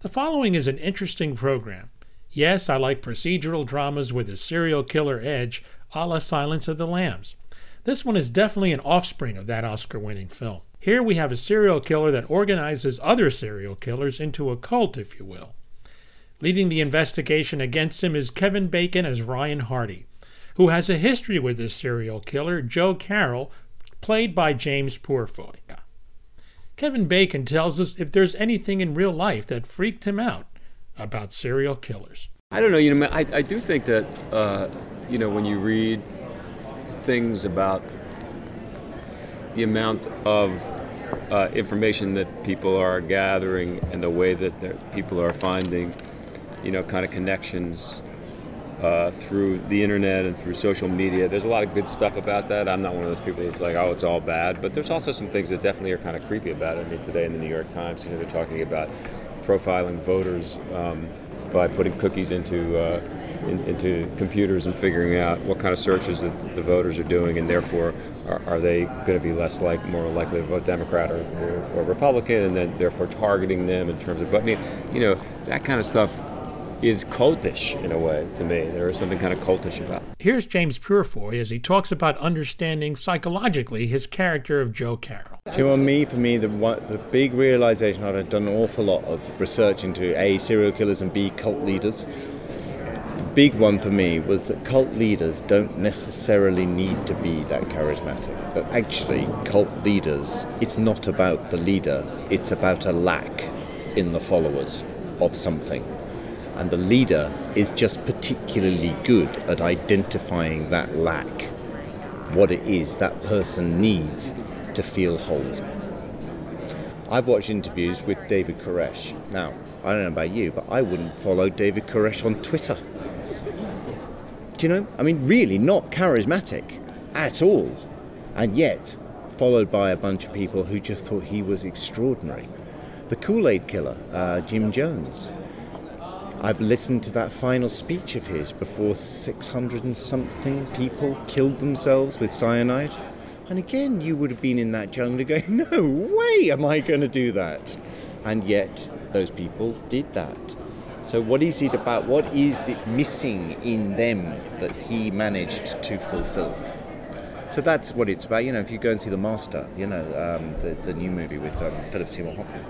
The following is an interesting program. Yes, I like procedural dramas with a serial killer edge, a la Silence of the Lambs. This one is definitely an offspring of that Oscar-winning film. Here we have a serial killer that organizes other serial killers into a cult, if you will. Leading the investigation against him is Kevin Bacon as Ryan Hardy, who has a history with this serial killer, Joe Carroll, played by James Purefoy. Kevin Bacon tells us if there's anything in real life that freaked him out about serial killers. I don't know, I do think that, when you read things about the amount of information that people are gathering and the way that people are finding, kind of connections through the internet and through social media. There's a lot of good stuff about that. I'm not one of those people that's like, oh, it's all bad. But there's also some things that definitely are kind of creepy about it. I mean, today in the New York Times, they're talking about profiling voters by putting cookies into computers and figuring out what kind of searches that the voters are doing, and therefore are they going to be more likely to vote Democrat or Republican, and then therefore targeting them in terms of voting. That kind of stuff is cultish in a way to me. There is something kind of cultish about it. Here's James Purefoy as he talks about understanding psychologically his character of Joe Carroll. For me, the big realization, I've done an awful lot of research into A, serial killers, and B, cult leaders. The big one for me was that cult leaders don't necessarily need to be that charismatic. But actually, cult leaders, it's not about the leader, it's about a lack in the followers of something. And the leader is just particularly good at identifying that lack, what it is that person needs to feel whole. I've watched interviews with David Koresh. Now, I don't know about you, but I wouldn't follow David Koresh on Twitter. Do you know? I mean, really not charismatic at all. And yet, followed by a bunch of people who just thought he was extraordinary. The Kool-Aid Killer, Jim Jones. I've listened to that final speech of his before 600 and something people killed themselves with cyanide. And again, you would have been in that jungle going, no way am I going to do that. And yet, those people did that. So what is it about, what is it missing in them that he managed to fulfill? So that's what it's about. If you go and see The Master, the new movie with Philip Seymour Hoffman.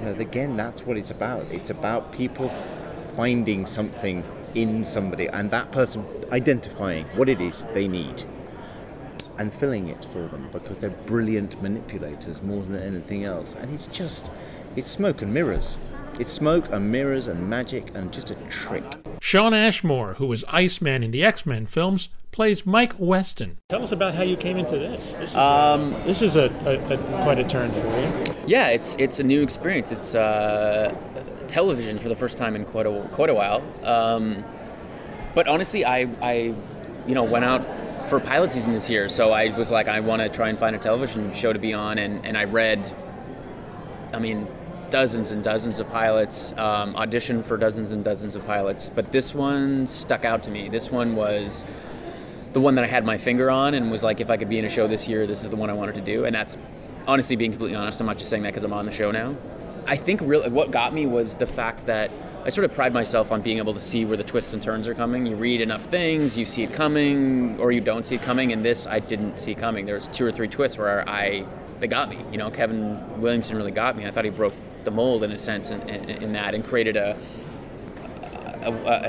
Again, that's what it's about. It's about people finding something in somebody and that person identifying what it is they need and filling it for them, because they're brilliant manipulators more than anything else. And it's smoke and mirrors. It's smoke and mirrors and magic and just a trick. Shawn Ashmore, who was Iceman in the X-Men films, plays Mike Weston. Tell us about how you came into this. This is quite a turn for you. Yeah, it's a new experience. It's television for the first time in quite a while. But honestly, I went out for pilot season this year, so I was like, I want to try and find a television show to be on, and I read, dozens and dozens of pilots, auditioned for dozens and dozens of pilots, but this one stuck out to me. This one was the one that I had my finger on and was like, if I could be in a show this year, this is the one I wanted to do. And that's, honestly, being completely honest, I'm not just saying that because I'm on the show now. I think really what got me was the fact that I sort of pride myself on being able to see where the twists and turns are coming. You read enough things, you see it coming, or you don't see it coming, and this I didn't see coming. There was 2 or 3 twists where they got me. Kevin Williamson really got me. I thought he broke the mold in a sense in that, and created an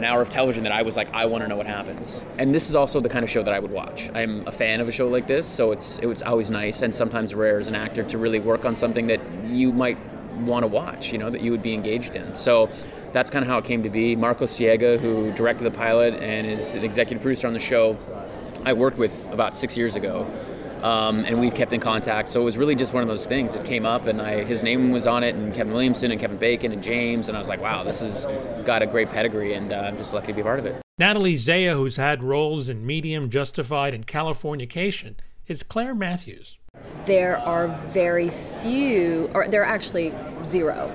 hour of television that I was like, I want to know what happens. And this is also the kind of show that I would watch. I'm a fan of a show like this, so it was always nice and sometimes rare as an actor to really work on something that you might want to watch, that you would be engaged in. So that's kind of how it came to be. Marco Siega, who directed the pilot and is an executive producer on the show, I worked with about 6 years ago. And we've kept in contact. So it was really just one of those things that came up, and his name was on it, and Kevin Williamson and Kevin Bacon and James, and I was like, wow, this has got a great pedigree, and I'm just lucky to be a part of it. Natalie Zea, who's had roles in Medium, Justified, and Californication, is Claire Matthews. There are very few, or there are actually 0,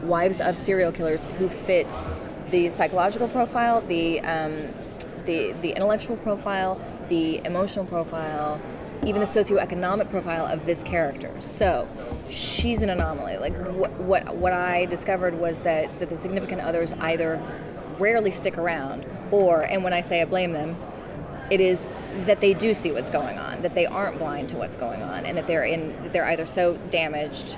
wives of serial killers who fit the psychological profile, the intellectual profile, the emotional profile, even the socioeconomic profile of this character. So she's an anomaly. Like what I discovered was that the significant others either rarely stick around, and when I say I blame them, it is that they do see what's going on, that they aren't blind to what's going on, and that they're either so damaged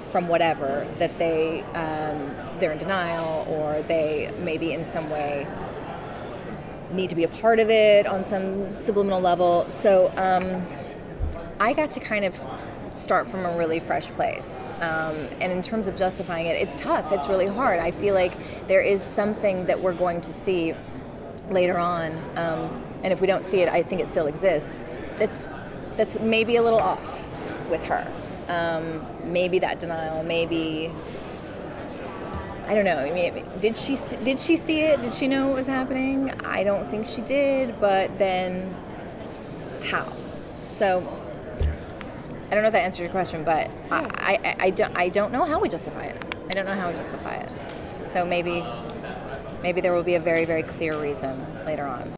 from whatever that they're in denial, or they maybe in some way need to be a part of it on some subliminal level. So I got to kind of start from a really fresh place. And in terms of justifying it, it's tough. It's really hard. I feel like there is something that we're going to see later on, and if we don't see it, I think it still exists. That's maybe a little off with her. Maybe that denial. Maybe, I don't know. I mean, did she see it? Did she know what was happening? I don't think she did. But then, how? So, I don't know if that answers your question, but I don't know how we justify it. I don't know how we justify it. So maybe there will be a very, very clear reason later on.